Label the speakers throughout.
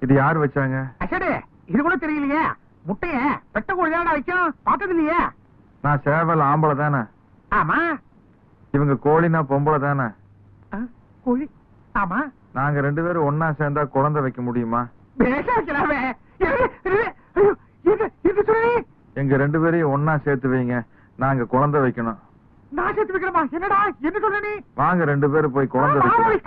Speaker 1: இது யார் வச்சாங்க?
Speaker 2: அசடு இது கூட தெரியலையே. முட்டைய பெட்ட கோழி தான் வைக்கும், பார்த்தது இல்லையே.
Speaker 1: நான் சேவல் ஆம்பளை தானே.
Speaker 2: ஆமா.
Speaker 1: இவங்க கோழினா பொம்பளை தானே.
Speaker 2: கோழி. ஆமா.
Speaker 1: நாங்க 2 பேரும் ஒன்னா சேர்ந்தா குழந்தை வைக்க முடியுமா? எங்க 2 பேரையும் ஒன்னா சேர்த்து வைங்க, நாங்க குழந்தை வைக்கணும்.
Speaker 2: நான் சேர்த்து வைக்கிறமா? என்னடா என்ன சொல்ற நீ?
Speaker 1: வாங்க 2 பேரும் போய் குழந்தை வைக்கணும்.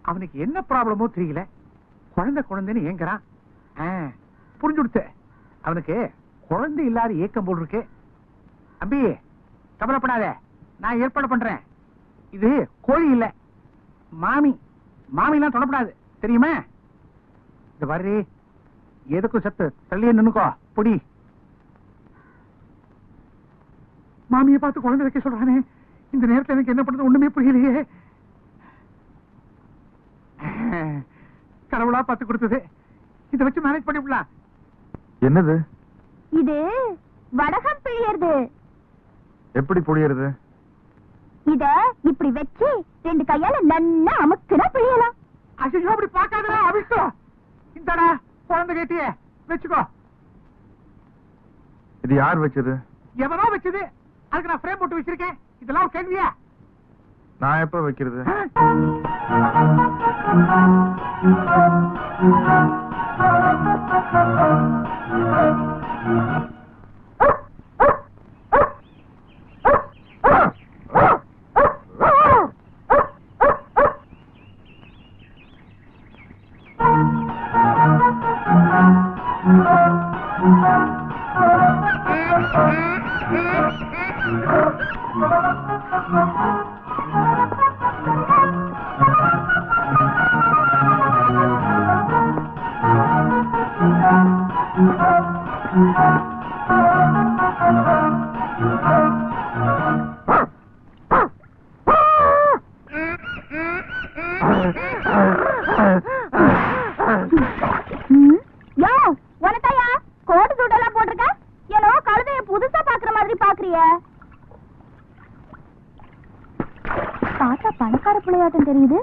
Speaker 2: அவனுக்கு என்ன ப்ராப்ளமோ தெரியல, குழந்தைன்னு ஏங்குறான். புரிஞ்சு கொடுத்து. அவனுக்கு குழந்தை இல்லாத ஏக்கம் போல் இருக்கு. அம்பி கவலைப்படாத, நான் ஏற்பாடு பண்றேன். இது கோழி இல்ல, மாமிலாம் தொடப்படாது தெரியுமா? இந்த வர்றி எதுக்கும் சத்து தள்ளியே நின்னுக்கோ. பொடி மாமியை பார்த்து குழந்தை வைக்க சொல்றானே, இந்த நேரத்தில் எனக்கு என்ன பண்றது ஒண்ணுமே புரியலையே. கடவுளா பார்த்து கொடுத்தது, இதை வச்சு மேனேஜ் பண்ணிவிடலாம்.
Speaker 1: என்னது
Speaker 3: இது? வடகம் பிழியறது.
Speaker 1: எப்படி புளியறது?
Speaker 3: இத இப்படி வச்சு 2 கையால நன்னா அமுக்குனா பிழியலாம்.
Speaker 2: ஐயோ அப்படி பார்க்காதடா அவிஷ்டு. இந்தடா குழந்தை கேட்டியே, வச்சுக்கோ.
Speaker 1: இது யார் வச்சது?
Speaker 2: எவனோ வச்சது, அதுக்கு நான் ஃப்ரேம் போட்டு வச்சிருக்கேன். இதெல்லாம் ஒரு கேள்வியா?
Speaker 1: நான் எப்ப வைக்கிறது?
Speaker 3: பார்த்தா பணக்கார பிள்ளையாட்டம் தெரியுது.